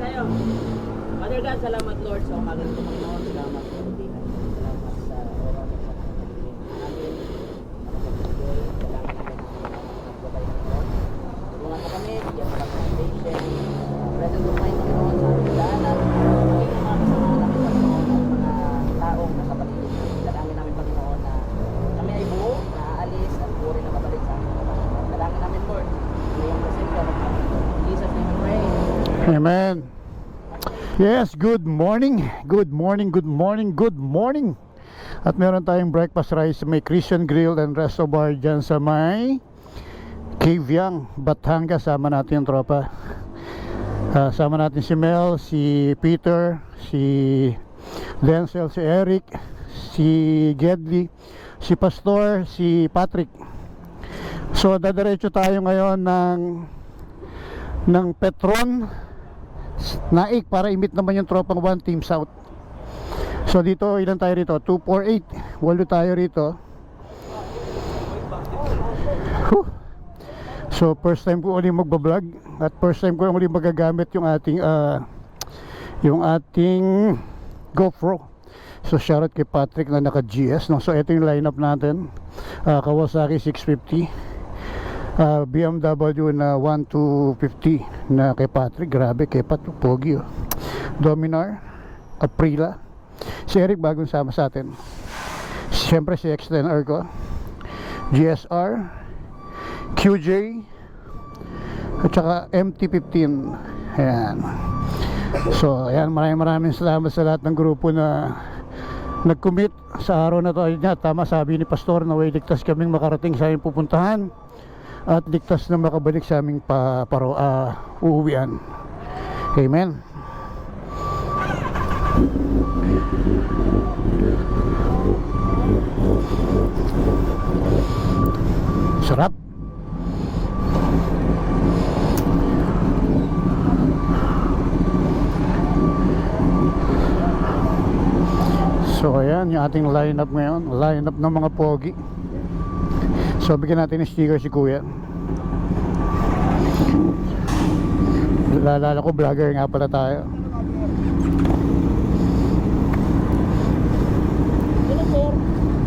tayo. Father God, salamat Lord sa umaga ng Panginoon. Salamat sa kaibigan. Salamat sa oras at sa pagkakiling namin. Nakapag-enjoy. Salamat namin ang magbabay ng Lord. Tulungan mo kami, bigyan mo kami ng patience. Present of mind, Panginoon, sa aming daanan. Maging ang mga kasama namin, Panginoon, at mga taong nasa paligid. Dalangin namin, Panginoon, na kami ay buo, naaalis, at buo rin na babalik sa aming Panginoon. Dalangin namin, Lord, na yung presensya ng Panginoon. In Jesus' name we pray. Amen. Yes, good morning. Good morning, good morning, good morning. At meron tayong breakfast rice, may Christian Grill and Resto Bar dyan sa may Caviang, Batangas. Sama natin yung tropa. Sama natin si Mel, si Peter, si Denzel, si Eric, si Gedley, si Pastor, si Patrick. So dadiretso tayo ngayon ng Petron Naik para imit naman yung tropang 1 Team South. So dito, ilan tayo rito? 248, 8 tayo rito. So first time ko ulit magbablog at first time ko ulit magagamit yung ating GoPro. So shoutout kay Patrick na naka GS, no? So ito yung lineup natin. Kawasaki 650, BMW na 1250 na kay Patrick. Grabe, kay Pat, pogi oh. Dominar, Aprilia. Si Eric bagong sama sa atin. Siyempre si X10R ko, GSR, QJ, at saka MT-15. Ayan. So ayan, maraming salamat sa lahat ng grupo na nag-commit sa araw na to. Ayun nga, tama sabi ni Pastor na way ligtas kaming makarating sa aming pupuntahan at ligtas na makabalik sa aming uuwian. Amen. Sarap. So ayan yung ating lineup ngayon. Lineup ng mga pogi. So bigyan natin ng sticker si Kuya. Lalala ko vlogger nga pala tayo.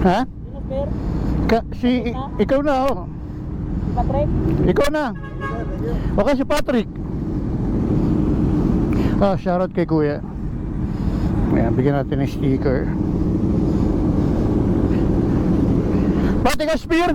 Ha? Ikaw na oh. Patrick? Ikaw na. Okay, si Patrick. Shoutout kay Kuya. Ayan, bigyan natin ng sticker. Pati ka spear.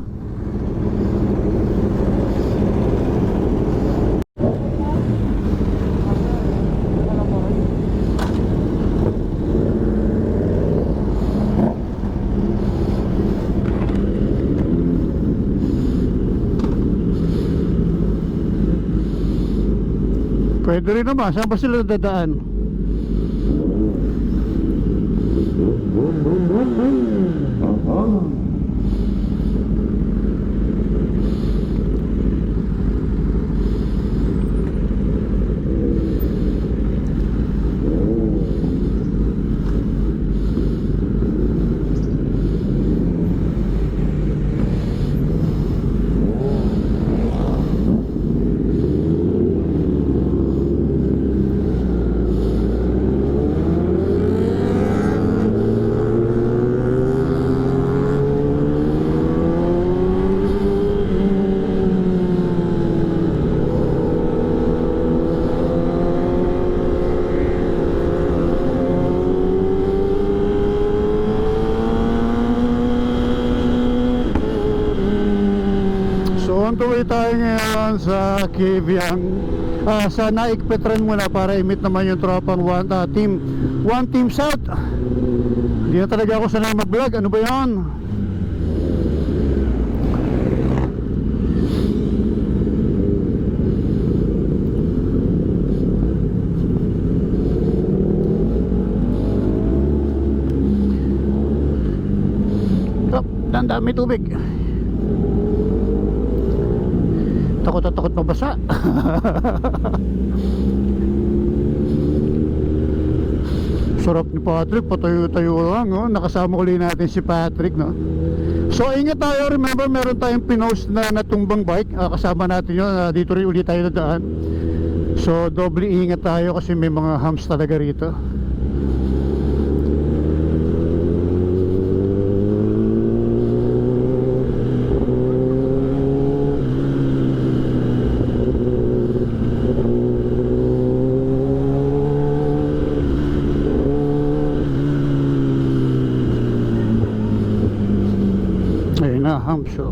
Pwede rin naman, saan ba sila dadaan? On the way tayo ngayon sa Caviang, sa Naik Petron muna para imit naman yung tropang 1 Team South. Hindi na talaga ako sanay mag-vlog. Ano ba yan? Dami tubig. Takot mabasa. Sarap ni Patrick, patayo-tayo lang, no? Nakasama ulit natin si Patrick, no? So ingat tayo, remember meron tayong pinost na natumbang bike. Kasama natin yun, dito rin ulit tayo nadaan. So doble ingat tayo kasi may mga humps talaga rito. Ayun na, humps oh.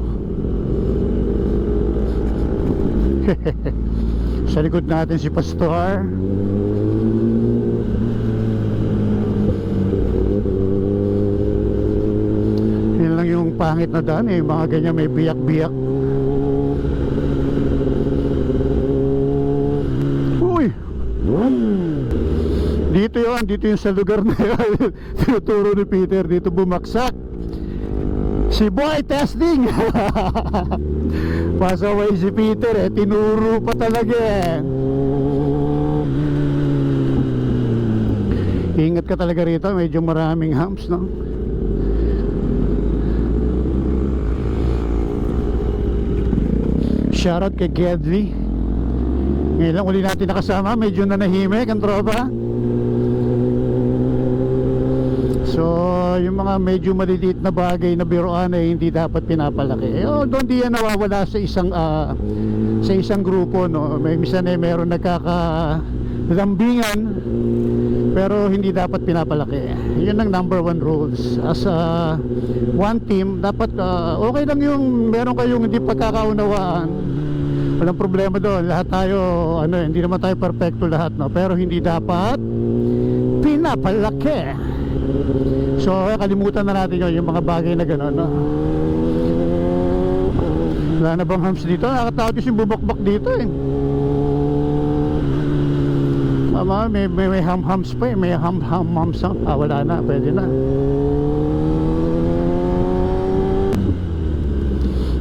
Sa likod natin si Pastor. Yun lang yung pangit na daan eh, mga ganyan may biyak-biyak. Uy! Dito yung sa lugar na yun. Tinuturo ni Peter, dito bumaksak si boy testing. Pasaway si Peter eh, tinuro pa talaga eh. Ingat ka talaga rito, medyo maraming humps no. Shoutout kay Gedley. Ngayon lang uli natin nakasama, medyo nanahimik ang tropa. So yung mga medyo maliliit na bagay na biruan ay hindi dapat pinapalaki. Doon di yan nawawala sa isang grupo no. May minsan ay meron nagkakalambingan pero hindi dapat pinapalaki. Yun ang number one rules. As one team dapat okay lang yung meron kayong hindi pagkakaunawaan. Walang problema doon. Lahat tayo hindi naman tayo perfecto lahat no. Pero hindi dapat pinapalaki. So kalimutan na natin yung mga bagay na gano'n no? Wala na bang humps dito? Nakakatakot yung bubakbak dito eh. Mama, may humps pa eh. May humps. Wala na, pwede na.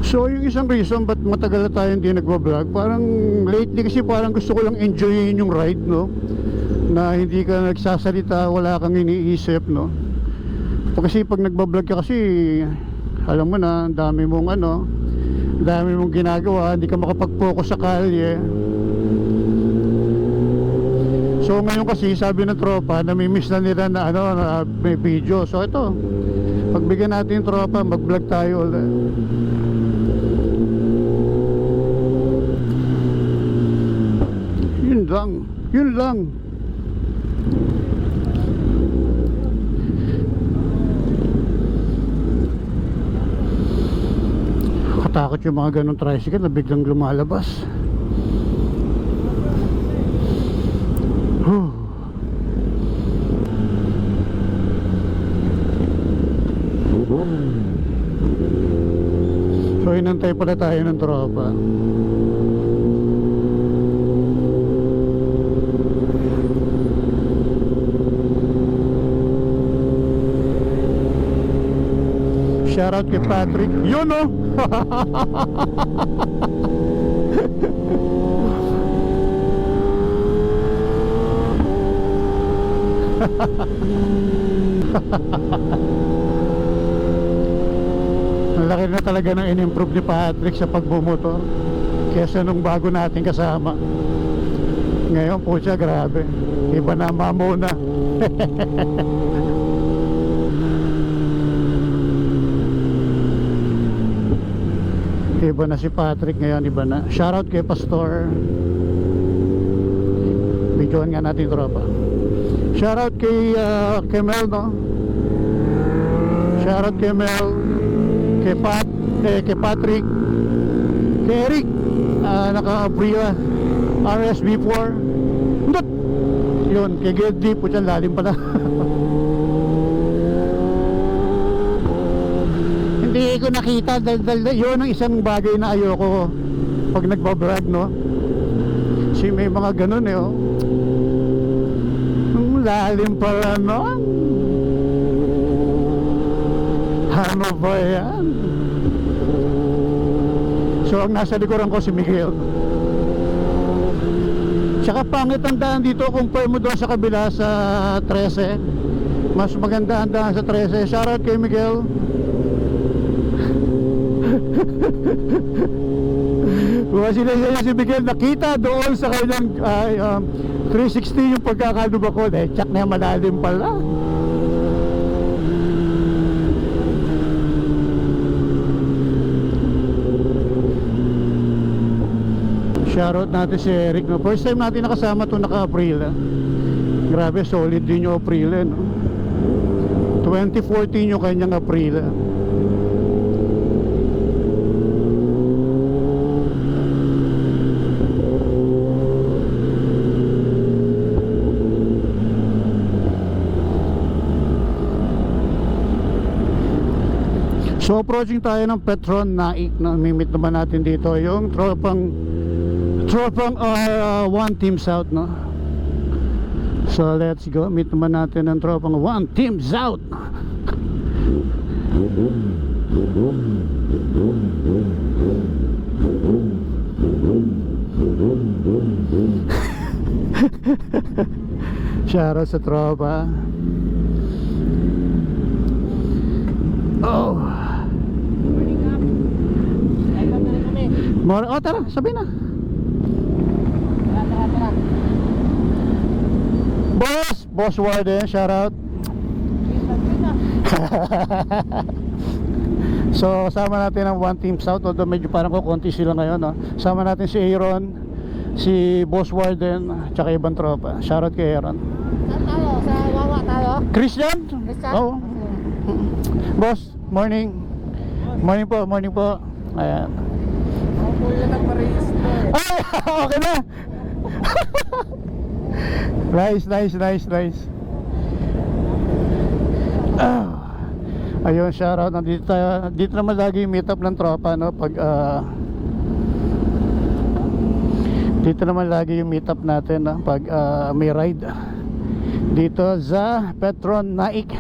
So yung isang reason ba't matagal na tayo hindi nagbablog, parang lately kasi parang gusto ko lang enjoyin yung ride no, na hindi ka nagsasalita, wala kang iniisip no. Kasi pag nagbablog ka kasi alam mo na, dami mong ginagawa, hindi ka makapag-focus sa kalye. So ngayon kasi sabi ng tropa, namimiss na nila na na may video. So ito, pagbigyan natin yung tropa, mag-vlog tayo ulit. Yun lang. Katakot yung mga ganong tricycle na biglang lumalabas. So inantay pala tayo ng tropa. Shoutout kay Patrick. Yun o! Ang laki na talaga ng in-improve ni Patrick sa pagbumotor kesa nung bago natin kasama. Ngayon po siya, grabe. Iba na mamo na. Iba na si Patrick ngayon, iba na. Shoutout kay Pastor. Videoan nga natin tropa. Shoutout kay Mel no. Shoutout kay Mel, kay Patrick, kay Eric, naka-Aprilia RSB4. Ndot! Yun, kay Geddy, putyan lalim pala. Hindi ko nakita dahil yun ang isang bagay na ayoko pag nagbabrag no. Kasi may mga ganun eh oh. Lalim pala no. Ano ba yan? So ang nasa likuran ko si Miguel. Tsaka pangit ang daan dito compare mo doon sa kabila sa 13. Mas maganda ang daan sa 13. Shoutout kay Miguel. sinasaya si Miguel, nakita doon sa kanyang 360 yung pagkakaluba ko. Check na yan, malalim pala. Shoutout natin si Eric, no? First time natin nakasama ito naka-April. Grabe, solid din yung April, no? 2014 yung kanyang April. So approaching tayo ng Petron Naik, no? Mimit naman natin dito yung tropang One Team South, no? So let's go, meet naman natin ang tropang One Team South. Shoutout sa tropa. Oh, oh, tara, sabi na. Tara. Boss Warden, shout out. So, sama natin ang One Team South. Although medyo parang kukunti sila ngayon, no? Sama natin si Aaron, si Boss Warden, tsaka ibang tropa. Shout out kay Aaron. Saan tayo? Sa Wawa tayo? Christian? Christian? Oo. Boss, morning. Morning po. Ayan. Ako po yun ang ma-register. Ay, okay na. Nice. Ayun, shoutout. Nandito tayo. Dito naman lagi yung meet up ng tropa, no? Pag dito naman lagi yung meet up natin, no? Pag may ride dito sa Petron Naik.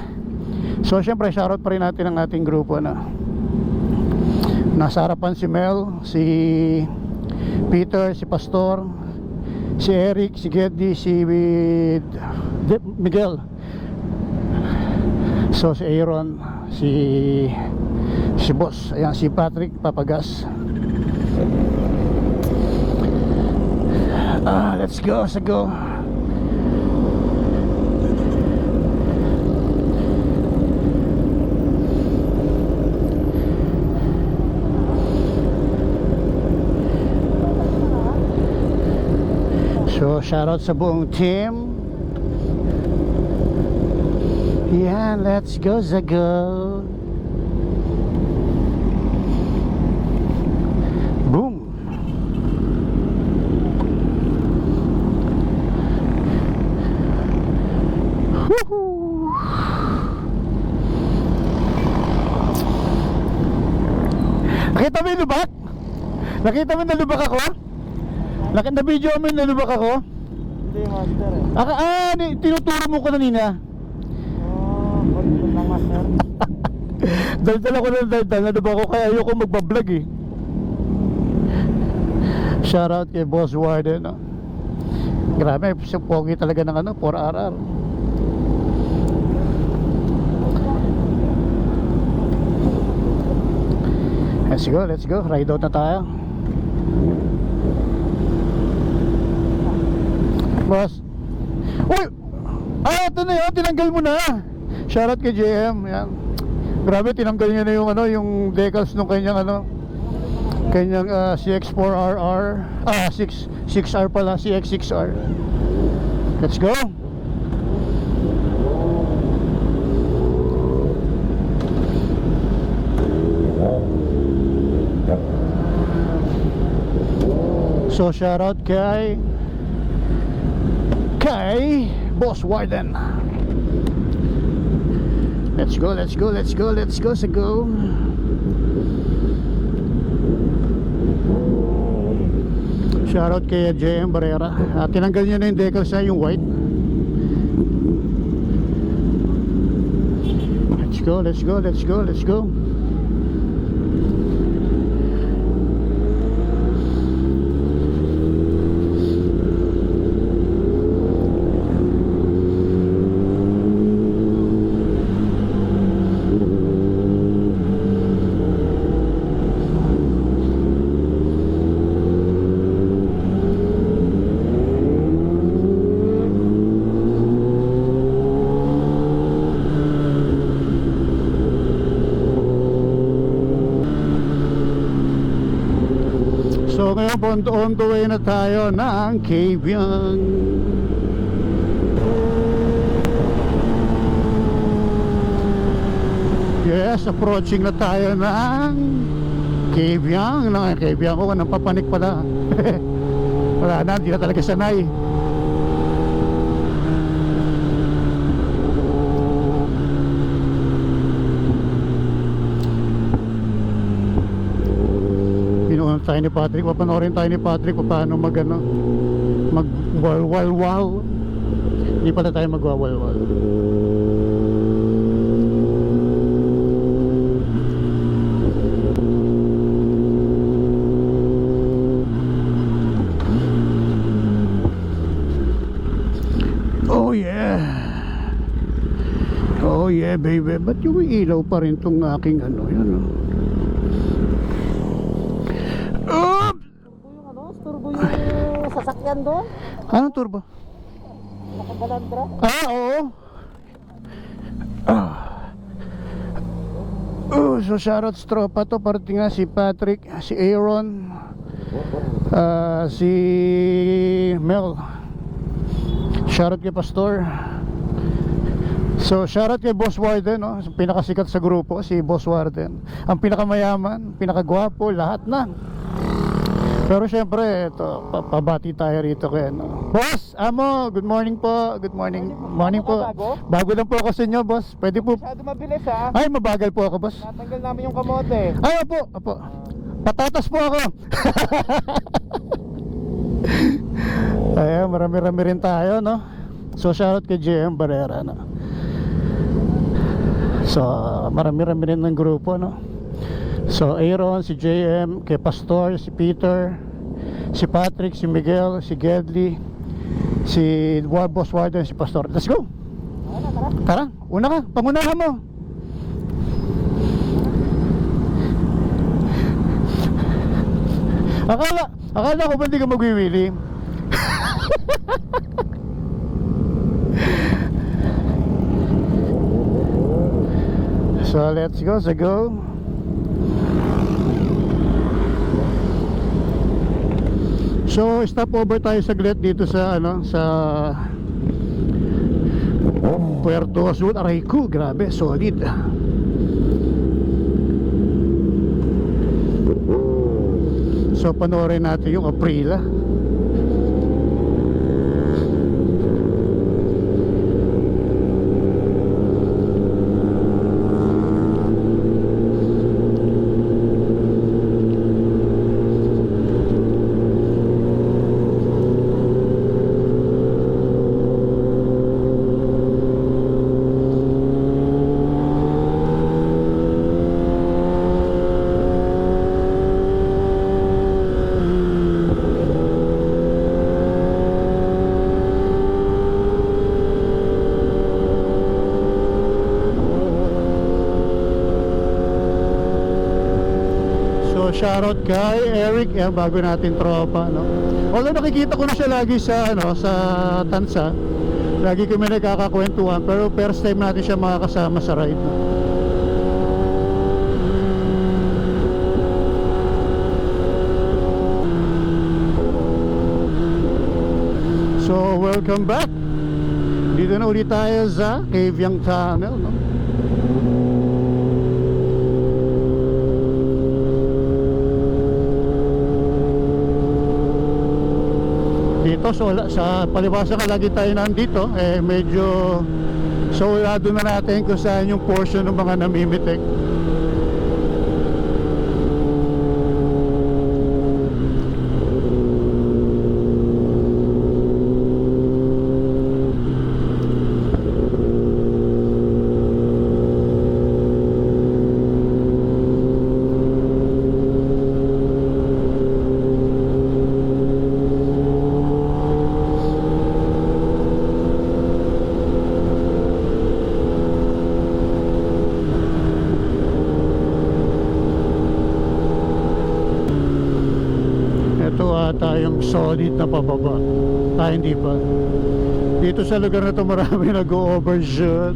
So syempre shoutout pa rin natin ang ating grupo, no? Nasa harapan si Mel, si Peter, si Pastor, si Eric, si Geddy, si Miguel. So si Aaron, si Boss, ayan, si Patrick Papagas. Let's go. So shoutout sa buong team. Yan, let's go Zago. Boom. Woohoo. Nakita mo yung lubak? Nakita mo yung nalubak ako? Na-video mo yung nalubak ako? Hindi, master eh. Tinuturo mo ko kanina. Konti lang master. Daldal ako ng daldal, nalubak ko kaya ayoko magbablog eh. Shoutout kay Boss Warden, no? Grabe, pogi talaga ng 4RR. Let's go, ride out na tayo. Boss. Uy! Ito na yun, tinanggal mo na. Shoutout kay JM, yan. Grabe, tinanggal niya na yung decals nung kanyang kanyang CX4RR, 6R pala, CX6R. Let's go. So shoutout kay Boss Warden. Let's go sa go. Shoutout kay JM Barrera. Tinanggal niya na yung decals niya, yung white. Let's go. So ngayon po on the way na tayo ng Kavieng. Yes, approaching na tayo ng Kavieng. Kavieng ko, nang papanik pala. Wala na, hindi na talaga sanay. Pinuha tayo ni Patrick, papanoorin tayo ni Patrick paano mag walwal. Hindi pala tayo magwawalwal. Oh yeah baby, ba't yung ilaw pa rin tong aking ano, yan Turbo yung sasakyan doon. Anong turbo? Nakabalandra. Oo. So shoutouts tropa to, parating nga si Patrick, si Aaron, si Mel. Shoutout kay Pastor. So shoutout kay Boss Warden, no? Pinakasikat sa grupo, si Boss Warden. Ang pinakamayaman, pinakagwapo, lahat na. Pero syempre, ito, pabati tayo rito kay ano. Boss, amo, good morning po. Good morning. Morning po. Bago lang po ako sa inyo, boss. Pwede po. Masyado mabilis ha. Ay, mabagal po ako, boss. Natanggal namin yung kamote. Ay, opo. Patatas po ako. Ayan, marami-rami rin tayo, no? So, shoutout kay JM Barrera, no? So, marami-rami rin ng grupo, no? So, Aaron, si JM, kay Pastor, si Peter, si Patrick, si Miguel, si Gedley, si Boss Warden, si Pastor. Let's go! Tara, una ka, pangunahan mo. Akala ko ba hindi ka magwiwili? So, let's go. So stop over tayo saglit dito sa sa Puerto Azul. Aray ko, grabe, solid. So panoorin natin yung Aprila. Shoutout kay Eric, yan, bago natin tropa, no? Although nakikita ko na siya lagi sa sa Tansa. Lagi kami nagkakakwentuhan, pero first time natin siya makakasama sa ride, no? So welcome back. Dito na ulit tayo sa Kavieng Tunnel, no? So sa palibasa ka lagi tayo nandito, medyo solado na natin kung saan yung portion ng mga namimitik. Tayong solid na pababa. Hindi pa. Dito sa lugar na to marami nag-overshoot.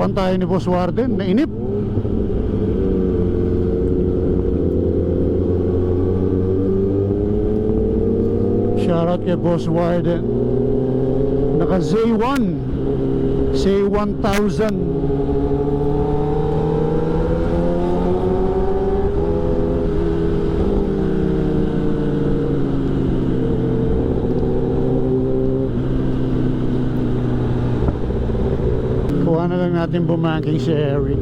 Pinuntahan tayo ni Boss Warden, nainip. Shoutout kay Boss Warden. Naka Z1 Say 1000. Kuha na lang natin bumangking si Eric.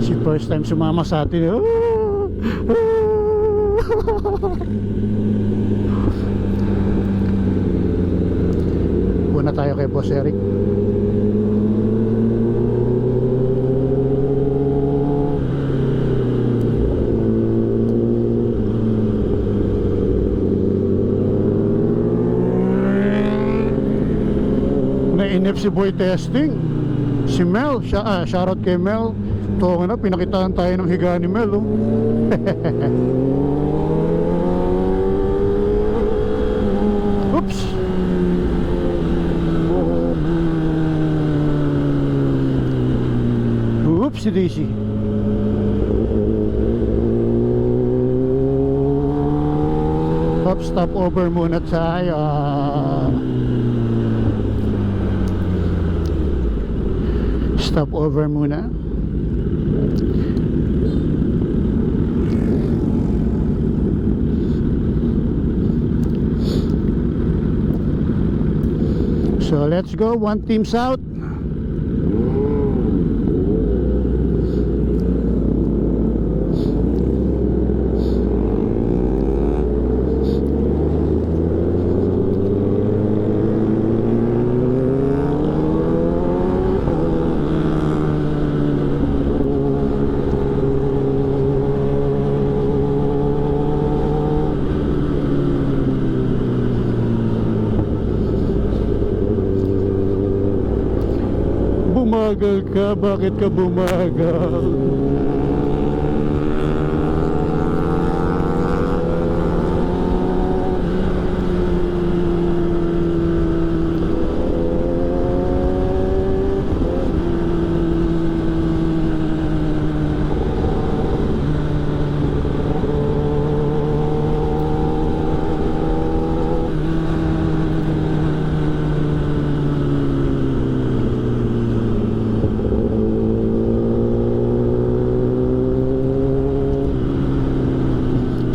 Si first time sumama sa atin. Una tayo kay Boss Eric. Nainip si Boy Testing. Si Mel, shoutout kay Mel. Ito na, pinakitaan tayo ng higa ni Mel, oh. Oops. Oopsie daisy. Stop over muna tayo. Stop over muna. So let's go, one team south. Bumagal ka, bakit ka bumagal?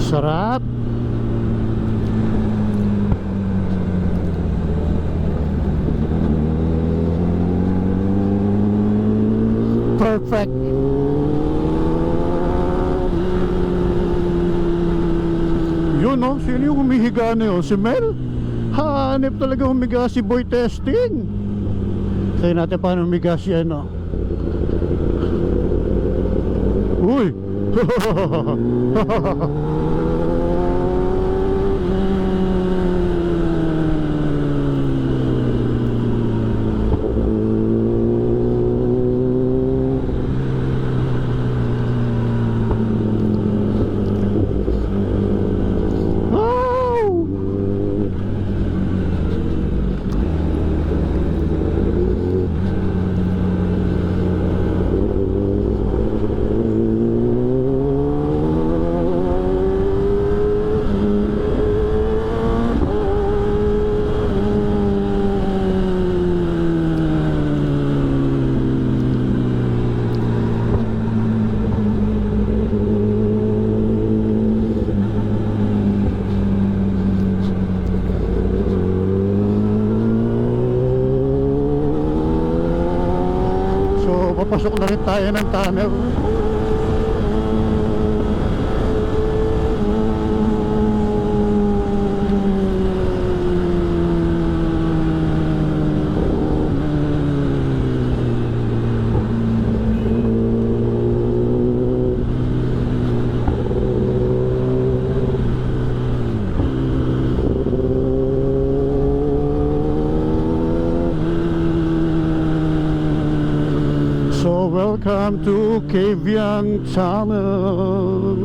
Sarap. Perfect. Yun, no? Sino yung humihiga na yun? Si Mel? Hanip talaga humiga si Boy Testing. Kaya natin paano humiga si ano. Uy. Papasok na rin tayo ng tunnel. Welcome to Kavieng Tunnel.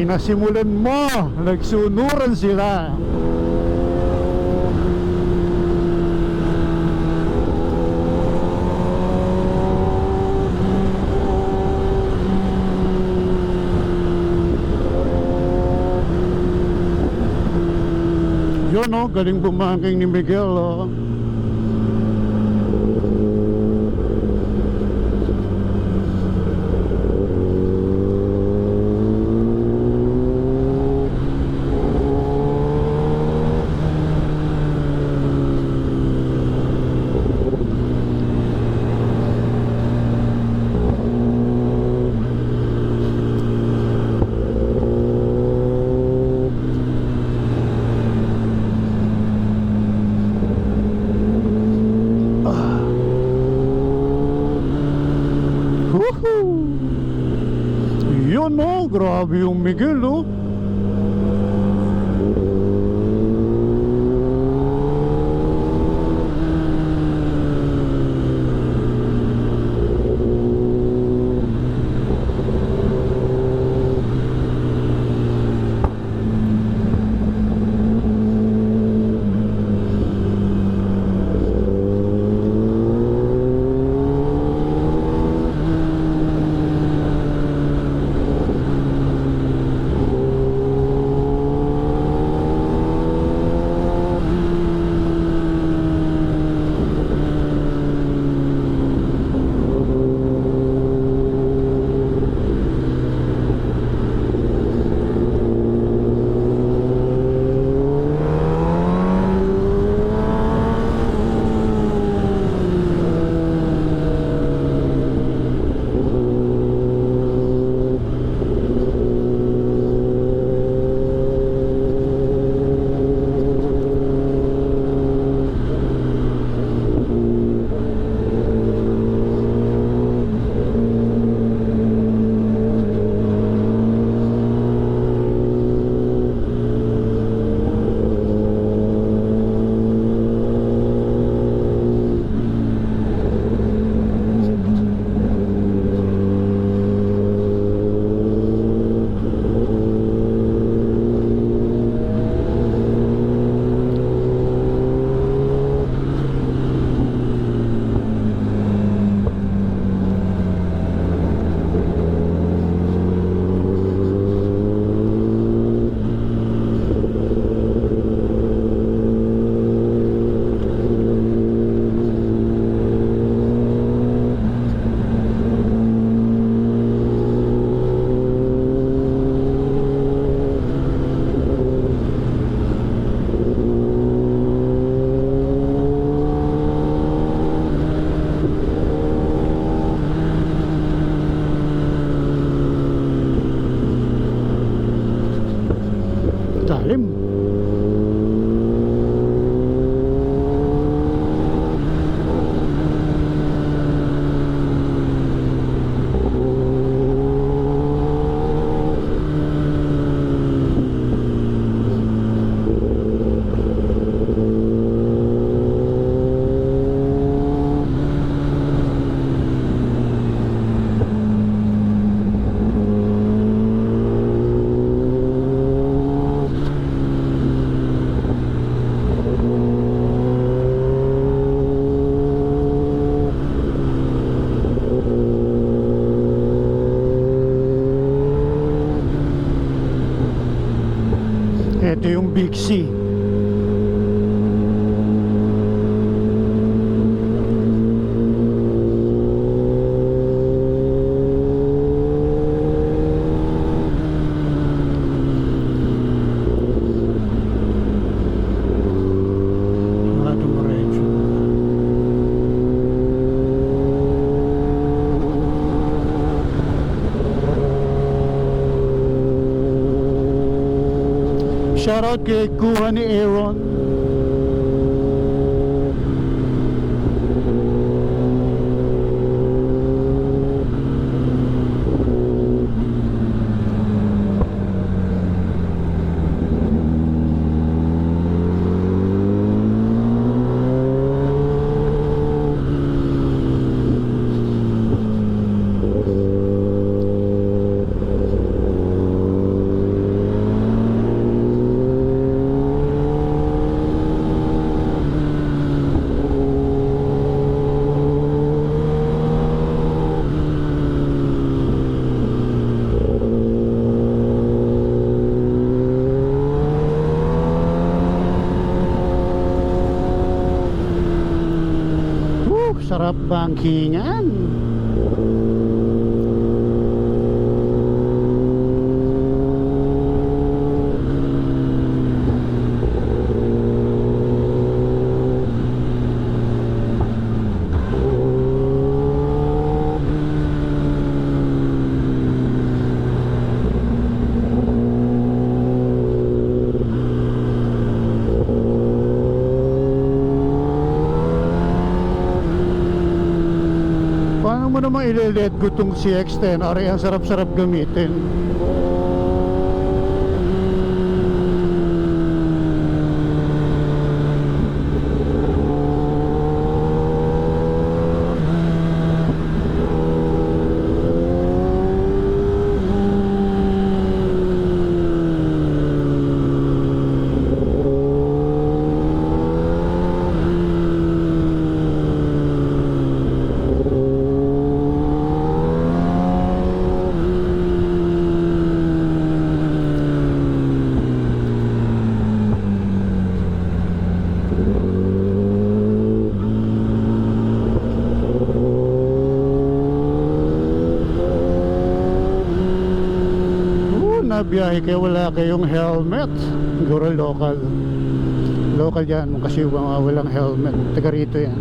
pinasimulan mo, nagsunuran sila. Yun oh, galing bumangking ni Miguel oh. Yun oh, grabe yung Miguel oh. Lalim. Ito yung Big C. Wala dumiretso. Shoutout kay Kuha ni Aaron. Bangkingan. Paano mo naman ile-let go tong CX-10? Aray, ang sarap-sarap gamitin. Biyahe kayo, wala kayong helmet. Siguro local yan kasi walang helmet. Taga rito yan.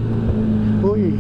Uy,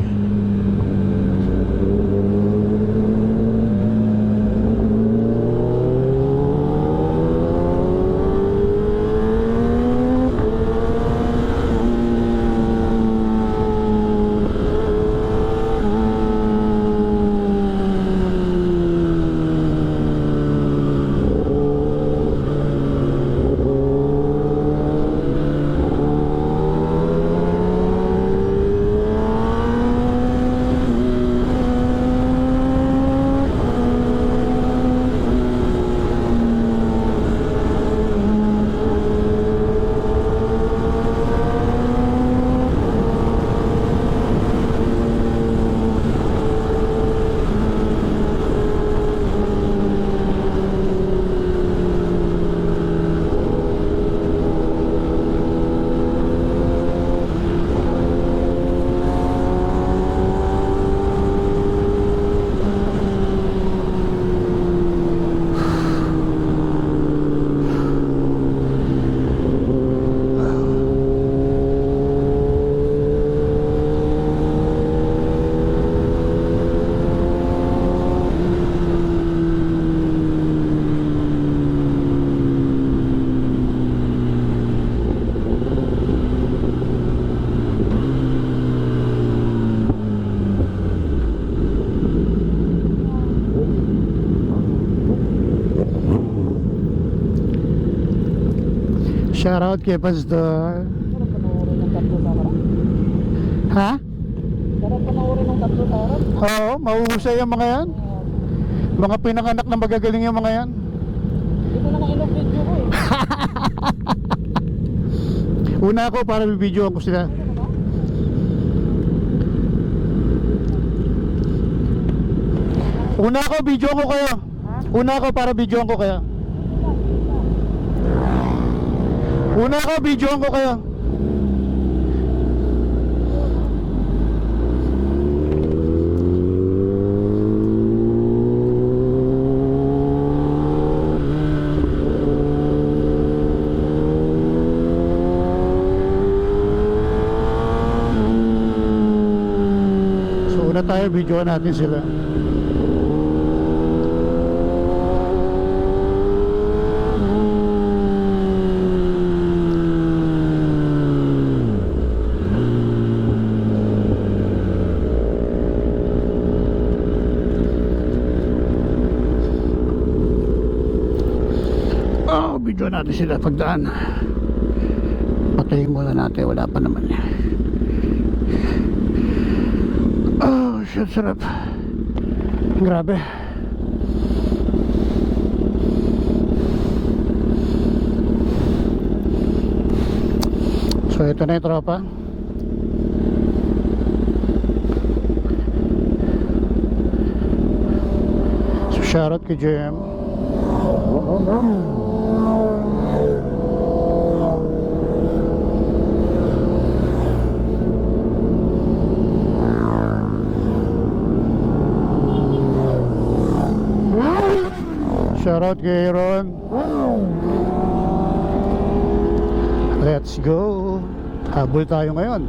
shout out kay Pastor. Sarap panoorin ng tatlo sa harap. Ha? Sarap panoorin ng tatlo sa harap. Oo, mahuhusay yung mga yan. Mga pinanganak na magagaling yung mga yan. Hindi ko na nga video ko eh. Una ako para bibidyoan ko sila. Una ako, videoan ko kayo. Una ako para videoan ko kayo. Una ako, videoan ko kayo. So una tayo, videoan natin sila. Video natin sila pagdaan. Patayin muna natin, wala pa naman. Oh shit, sarap. Grabe. So ito na yung tropa. So shoutout kay JM. Shoutout kay Aaron. Let's go. Habol tayo ngayon.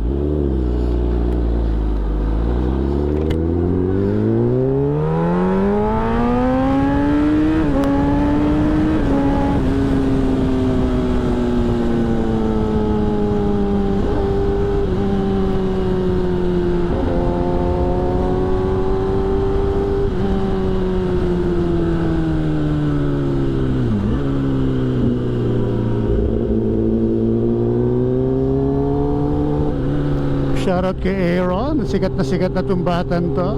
Shoutout kay Aaron. Sikat na tumbatan to.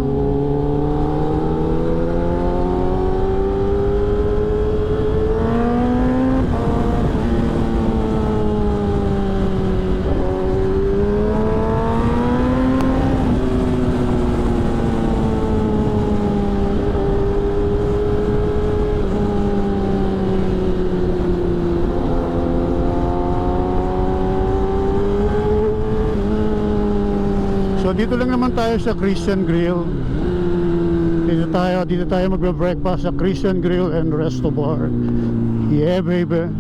So dito lang naman tayo sa Christian Grill. Dito tayo magbe-breakfast sa Christian Grill and Resto Bar. Yeah baby.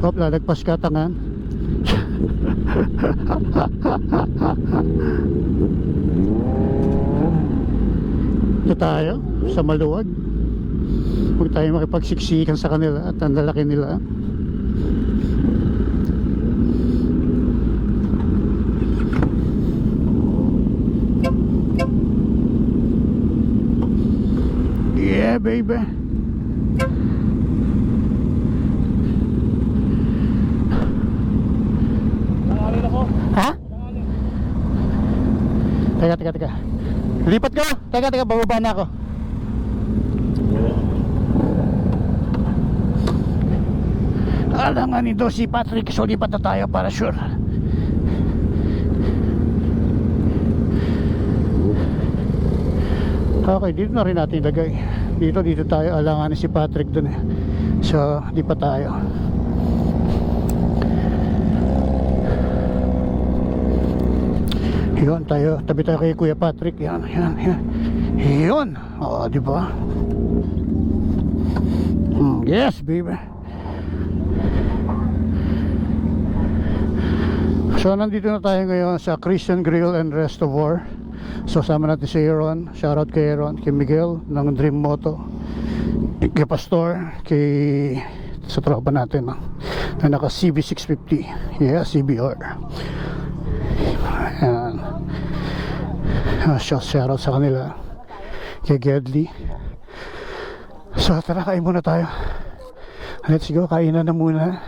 Hop, lalagpas ka tangan. Dito tayo sa Maluwag. Huwag tayo makipagsiksikan sa kanila at ang lalaki nila. Yeah, baby. Ha? Teka. Lipat ka. Teka, bababa na ako. Alangan nito si Patrick, so lipat na tayo para sure. Okay, dito na rin natin ilagay. Dito tayo, alangan si Patrick dun eh. So, di pa tayo. Yun, tayo, tabi tayo kay Kuya Patrick. Yan. Yun, o, di ba? Yes, baby. So, nandito na tayo ngayon sa Christian Grill and Resto Bar. So sama natin si Aaron. Shoutout kay Aaron, kay Miguel ng Dream Moto, kay Pastor, kay sa tropa natin na naka CB650. Yeah, CBR. Ayan. Shoutout sa kanila, kay Gedley. So tara, kain muna tayo. Let's go, kainan na muna.